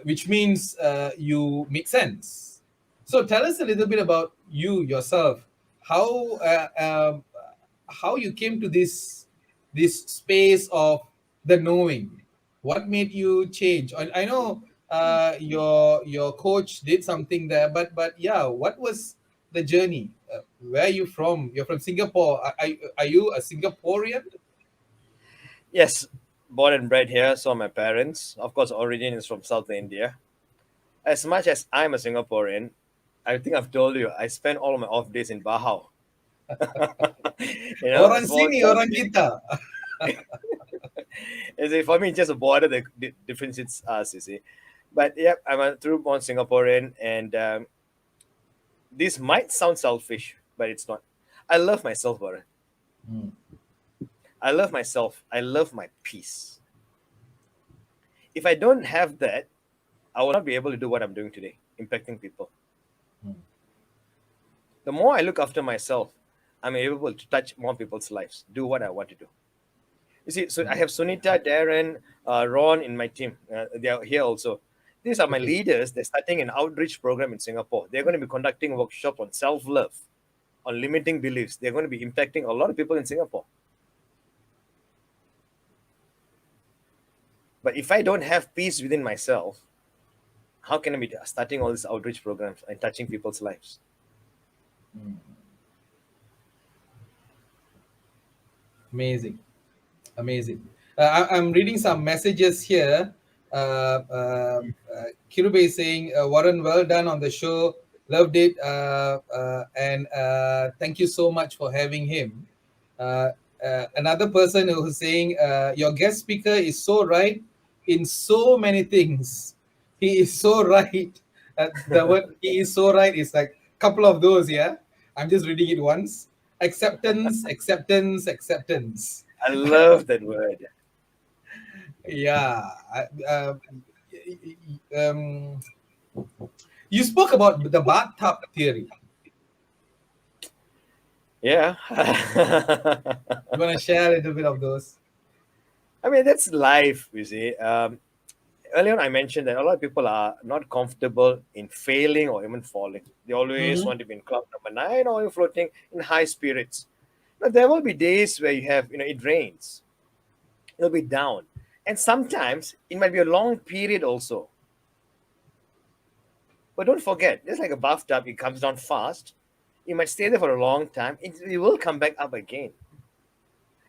which means you make sense. So tell us a little bit about you yourself, how how you came to this space of the knowing. What made you change? I know your coach did something there, but yeah, what was the journey? Where are you from? You're from Singapore. Are you a Singaporean? Yes, born and bred here, so my parents. Of course, origin is from South India. As much as I'm a Singaporean, I think I've told you, I spend all of my off days in Bahau. A Orang small sini, town. orang kita. You see, for me, it's just a border that differentiates us, you see. But yeah, I'm a true born Singaporean, and this might sound selfish, but it's not. I love myself, Warren. Mm, I love myself. I love my peace. If I don't have that, I will not be able to do what I'm doing today, impacting people. mm, The more I look after myself, I'm able to touch more people's lives, do what I want to do. You see, so I mm. have Sunita, Darren, Ron in my team. They are here also. These are my Okay. leaders. They're starting an outreach program in Singapore. They're going to be conducting workshops on self love, on limiting beliefs. They're going to be impacting a lot of people in Singapore. But if I don't have peace within myself, how can I be starting all these outreach programs and touching people's lives? Mm. Amazing. Amazing. I'm reading some messages here. Kirube is saying, Warren, well done on the show. Loved it. And thank you so much for having him. Uh, Another person who's saying, your guest speaker is so right in so many things. He is so right. The word he is so right is like a couple of those, yeah? I'm just reading it once. Acceptance, acceptance, acceptance. I love that word. Yeah. Um, you spoke about the bathtub theory. Yeah. You want to share a little bit of those? I mean, that's life, you see. Earlier on, I mentioned that a lot of people are not comfortable in failing or even falling. They always Mm-hmm. want to be in club number nine or you're floating in high spirits. But there will be days where you have, it rains, it'll be down. And sometimes it might be a long period also. But don't forget, just like a bathtub, it comes down fast. You might stay there for a long time. It will come back up again.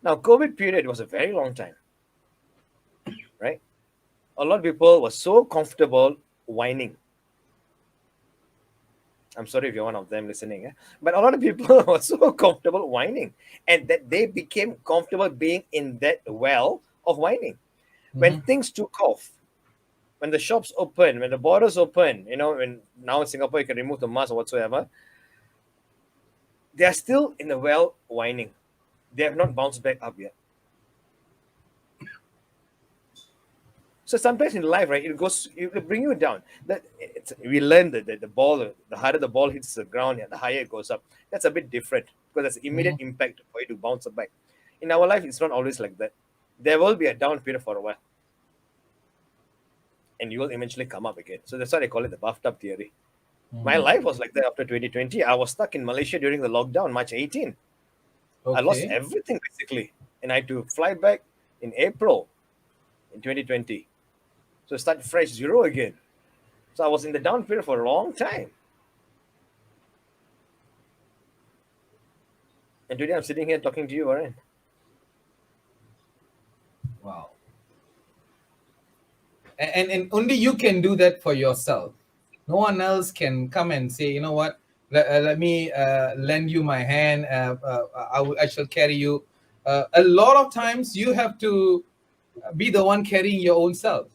Now, COVID period was a very long time, right? A lot of people were so comfortable whining. I'm sorry if you're one of them listening, but a lot of people were so comfortable whining, and that they became comfortable being in that well of whining. When Mm-hmm. things took off, when the shops open, when the borders open, when now in Singapore you can remove the mask or whatsoever, they are still in the well whining. They have not bounced back up yet. So sometimes in life, right, it will bring you down. We learn that the ball, the harder the ball hits the ground, yeah, the higher it goes up. That's a bit different because that's immediate Mm-hmm. impact for you to bounce back. In our life, it's not always like that. There will be a down period for a while, and you will eventually come up again. So that's why they call it the bathtub theory. My life was like that after 2020. I was stuck in Malaysia during the lockdown, March 18. I lost Okay. everything basically, and I had to fly back in April in 2020. So start fresh zero again. So I was in the down period for a long time. And today I'm sitting here talking to you, Warren. Wow. And only you can do that for yourself. No one else can come and say, you know what, let me lend you my hand. I shall carry you. A lot of times you have to be the one carrying your own self.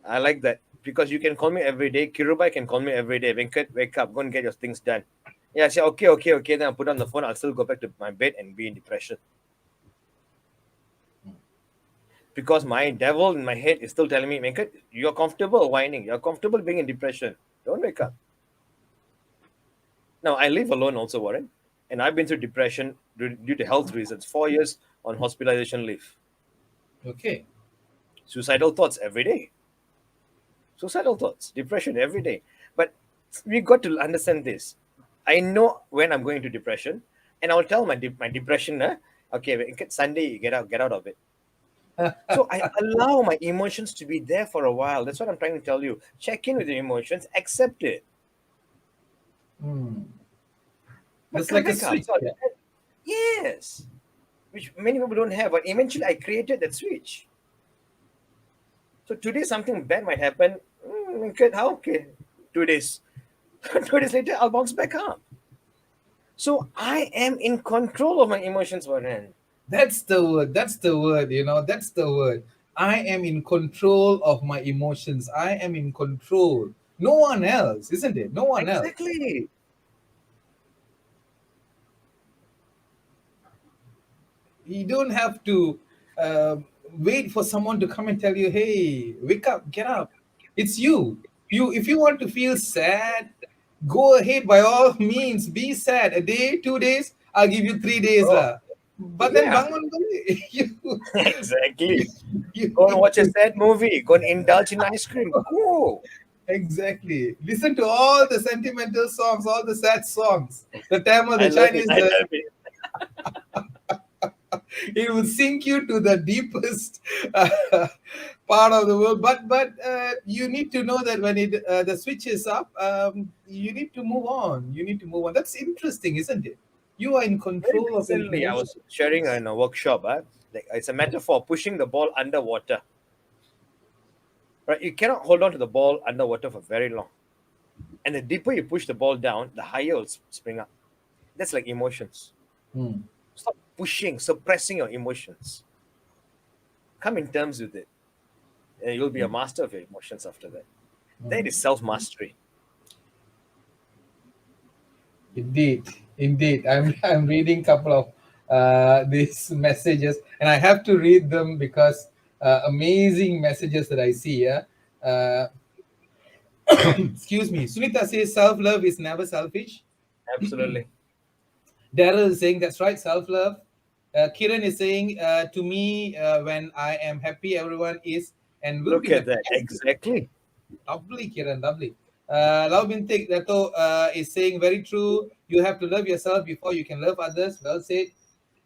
I like that because you can call me every day. Kirubai can call me every day. Venkat, wake up, go and get your things done. Yeah, I say, okay, okay, okay. Then I'll put on the phone. I'll still go back to my bed and be in depression. Because my devil in my head is still telling me, Venkat, you're comfortable whining. You're comfortable being in depression. Don't wake up. Now, I live alone also, Warren. And I've been through depression due to health reasons. 4 years on hospitalization leave. Okay. Suicidal thoughts every day. Suicidal thoughts, depression every day. But we got to understand this. I know when I'm going into depression, and I'll tell my depression, okay, Sunday, you get out of it. So I allow my emotions to be there for a while. That's what I'm trying to tell you. Check in with your emotions, accept it, Hmm. but That's come like a back up. switch. So Yeah. yes, which many people don't have. But eventually, I created that switch. So today, something bad might happen. Okay, how? Okay, 2 days. 2 days later, I'll bounce back up. So I am in control of my emotions, Varan. That's the word. That's the word. That's the word. I am in control of my emotions. I am in control. No one else, isn't it? No one else. Exactly. You don't have to wait for someone to come and tell you, "Hey, wake up, get up." It's you. If you want to feel sad, go ahead by all means. Be sad. A day, 2 days. I'll give you 3 days, Oh, lah. But then yeah, bangun balik. exactly. You Go and need watch a to. sad movie. Go and indulge in ice cream. Go. Exactly. Listen to all the sentimental songs, all the sad songs. The Tamil, I the love it. Chinese, I love it. it will sink you to the deepest uh, part of the world. But you need to know that when the switch is up, you need to move on. You need to move on. That's interesting, isn't it? You are in Very control of your recently, I was sharing emotions. in a workshop. Like it's a metaphor pushing the ball underwater. Right? You cannot hold on to the ball underwater for very long. And the deeper you push the ball down, the higher it will spring up. That's like emotions. Hmm. Stop pushing, suppressing your emotions. Come in terms with it, and you'll be a master of your emotions after that. That is self mastery. Indeed, indeed. I'm reading couple of these messages, and I have to read them because amazing messages that I see. Yeah. Uh, excuse me. Sunita says self love is never selfish. Absolutely. Daryl is saying that's right, self love. Kiran is saying to me, when I am happy, everyone is and will Look be at happy. that. Yes, Exactly. lovely, Kiran, lovely. Lau Bintik Dato is saying very true. You have to love yourself before you can love others. Well said.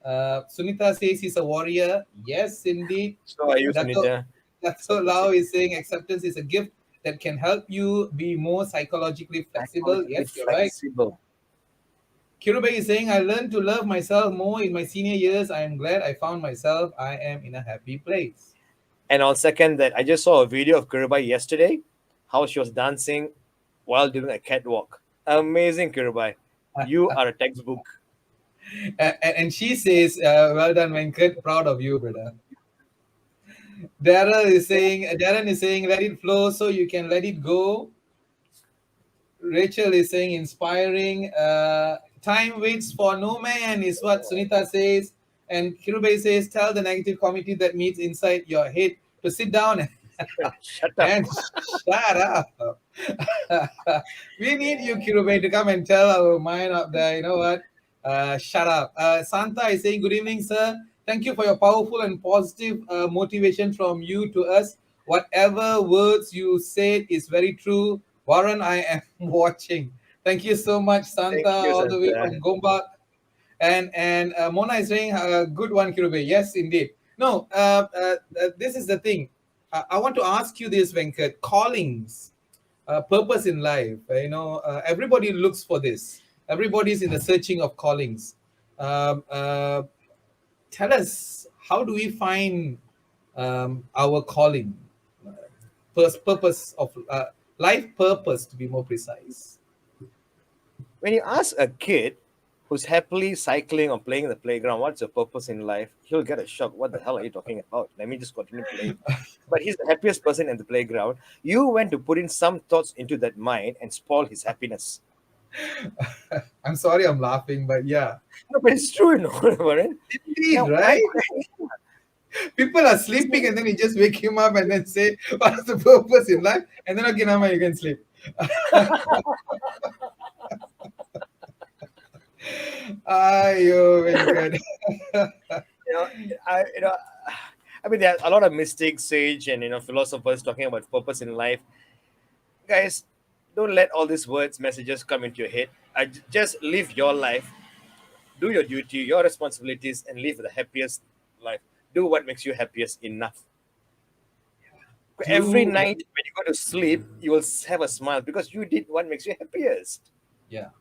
Sunita says he's a warrior. Yes, indeed. So are you, Dato, Sunita? Dato Super Lau safe. is saying acceptance is a gift that can help you be more psychologically flexible. Psychologically Yes, you're right. flexible. Kirube is saying, I learned to love myself more in my senior years. I am glad I found myself. I am in a happy place. And on second that, I just saw a video of Kiribai yesterday, how she was dancing while doing a catwalk. Amazing, Kiribai. You are a textbook. And she says, well done, Venkat. Proud of you, brother. Darren is saying, let it flow so you can let it go. Rachel is saying, inspiring. Time waits for no man is what Sunita says. And Kirube says, tell the negative committee that meets inside your head to sit down Shut up. and shut up. We need you, Kirube, to come and tell our mind up there. You know what? Shut up. Santa is saying, good evening, sir. Thank you for your powerful and positive motivation from you to us. Whatever words you said is very true. Warren, I am watching. Thank you so much, Santa, Thank you, all the way Santa. from Gombak. And Mona is saying, good one, Kirube. Yes, indeed. No, this is the thing. I want to ask you this, Venkat. Callings, purpose in life. Everybody looks for this. Everybody's in the searching of callings. Um, uh, Tell us, how do we find our calling, purpose of life purpose, to be more precise? When you ask a kid who's happily cycling or playing in the playground, what's your purpose in life? He'll get a shock. What the hell are you talking about? Let me just continue playing. But he's the happiest person in the playground. You went to put in some thoughts into that mind and spoil his happiness. I'm sorry, I'm laughing, but yeah, No, but it's true, Warren. indeed, Now, why? right? People are sleeping, and then you just wake him up and then say, "What's the purpose in life?" And then okay, now you can sleep. Ayo, Venkat. you know, I, you know, I mean, there are a lot of mystics, sage, and philosophers talking about purpose in life. Guys, don't let all these words, messages come into your head. Just live your life, do your duty, your responsibilities, and live the happiest life. Do what makes you happiest enough. Every Do night when you go to sleep, you will have a smile because you did what makes you happiest. yeah.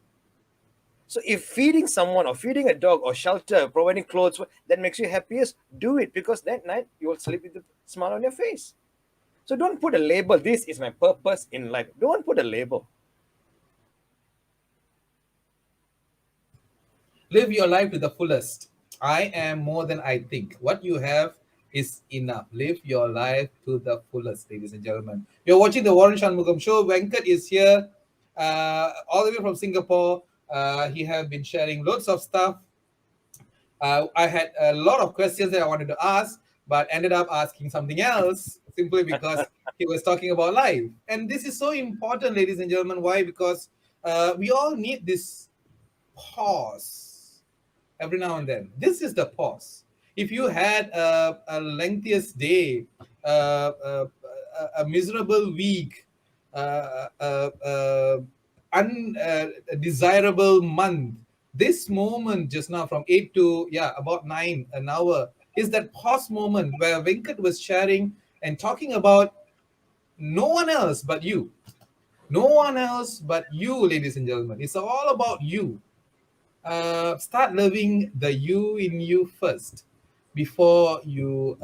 So if feeding someone or feeding a dog or shelter, providing clothes that makes you happiest, do it because that night you will sleep with a smile on your face. So don't put a label. This is my purpose in life. Don't put a label. Live your life to the fullest. I am more than I think. What you have is enough. Live your life to the fullest, ladies and gentlemen. You're watching the Warren Shanmugam show. Venkat is here, all the way from Singapore. He has been sharing loads of stuff. I had a lot of questions that I wanted to ask, but ended up asking something else simply because he was talking about life. And this is so important, ladies and gentlemen. Why? Because we all need this pause every now and then. This is the pause. If you had a lengthiest day, a miserable week, undesirable month, this moment just now from 8 to, yeah, about 9, an hour, is that pause moment where Venkat was sharing and talking about no one else but you. No one else but you, ladies and gentlemen. It's all about you. Start loving the you in you first before you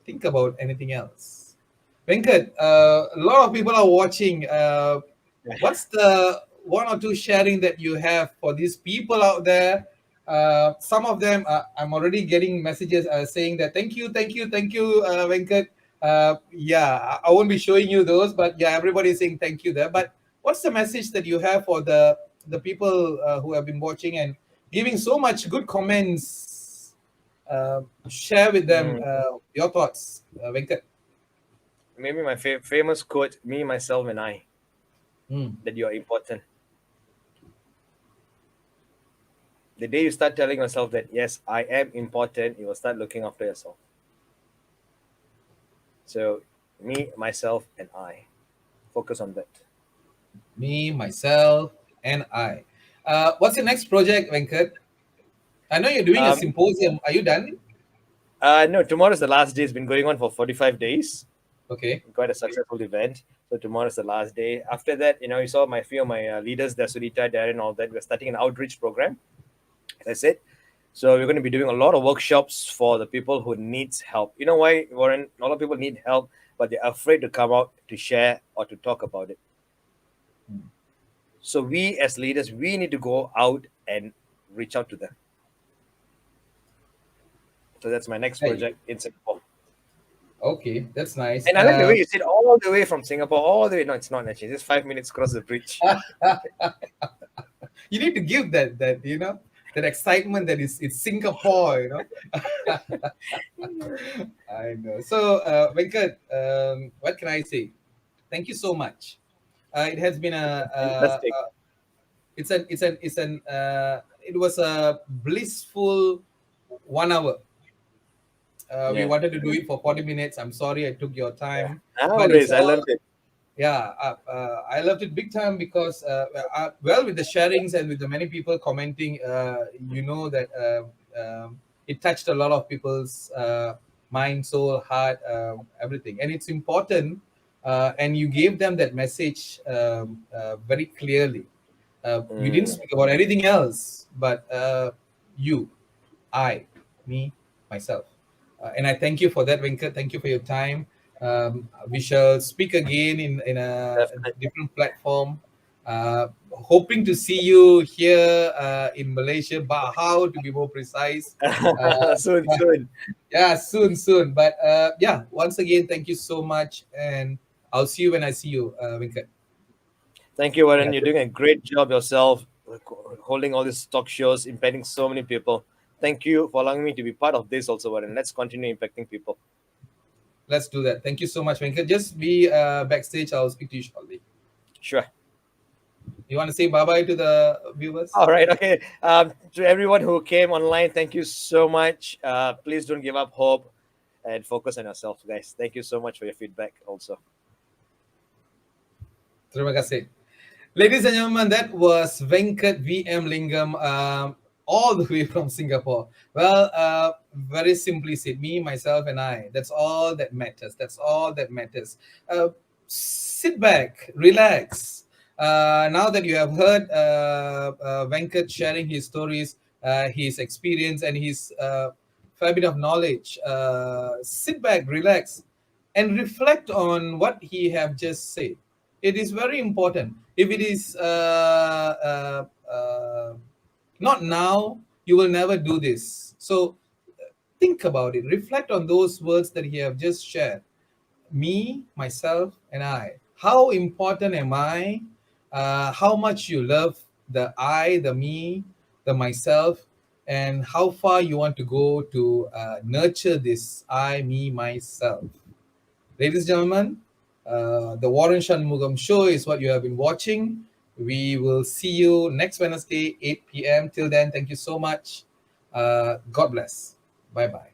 think about anything else. Venkat, a lot of people are watching. What's the one or two sharing that you have for these people out there? Some of them, I'm already getting messages saying that thank you, Venkat. Yeah, I won't be showing you those, but yeah, everybody's saying thank you there. But what's the message that you have for the people who have been watching and giving so much good comments? Share with them Mm, your thoughts, Venkat. maybe my famous quote: "Me, myself, and I." Mm. That you are important. The day you start telling yourself that yes, I am important, you will start looking after yourself. So, me, myself, and I. Focus on that. Me, myself, and I. What's your next project, Venkat? I know you're doing a Um, symposium. Are you done? no, tomorrow's the last day. It's been going on for 45 days. Okay. Quite a successful event. So tomorrow's the last day. After that, you saw my few of my leaders, the Sunita, Darren, all that. We're starting an outreach program, as I said. So we're going to be doing a lot of workshops for the people who needs help. You know why, Warren? A lot of people need help, but they're afraid to come out to share or to talk about it. Hmm. So we as leaders, we need to go out and reach out to them. So that's my next Hey, project in Singapore. okay, that's nice. And I like the way you said all the way from Singapore, all the way. No, it's not actually. Just 5 minutes across the bridge. You need to give that that excitement that is it's Singapore. I know. So, Venkat, what can I say? Thank you so much. It has been Fantastic. it was a blissful 1 hour. We Yeah. wanted to do it for 40 minutes. I'm sorry I took your Yeah. time, No but it's worries. I all, loved it. yeah. I loved it big time because, well, with the sharings and with the many people commenting, you know that it touched a lot of people's mind, soul, heart, everything. And it's important. And you gave them that message very clearly. You didn't Mm. speak about anything else, but you, I, me, myself. And I thank you for that, Venkat. Thank you for your time. We shall speak again in a Definitely. different platform. Hoping to see you here in Malaysia, Bahau to be more precise. Uh, Soon, soon. yeah, soon, soon. But yeah, once again, thank you so much. And I'll see you when I see you, Venkat. Thank you, Yeah, Warren. You're doing a great job yourself, holding all these talk shows, impacting so many people. Thank you for allowing me to be part of this also, Warren. Let's continue impacting people. let's do that. Thank you so much, Venkat. Just be backstage. I'll speak to you shortly. Sure. You want to say bye bye to the viewers? All right. Okay. To everyone who came online, thank you so much. Please don't give up hope. and focus on yourself, guys. Thank you so much for your feedback also. Terima kasih. Ladies and gentlemen, that was Venkat VM Lingam, all the way from Singapore. Well, very simply said, me, myself, and I. That's all that matters. That's all that matters. Sit back, relax. Now that you have heard Venkat sharing his stories, his experience, and his fair bit of knowledge, sit back, relax, and reflect on what he have just said. It is very important. If it is not now, you will never do this. So think about it. Reflect on those words that he have just shared. Me, myself, and I. How important am I? How much you love the I, the me, the myself, and how far you want to go to nurture this I, me, myself. Ladies and gentlemen, the Waran Shanmugam show is what you have been watching. We will see you next Wednesday, 8 p.m. Till then, thank you so much. God bless. Bye bye.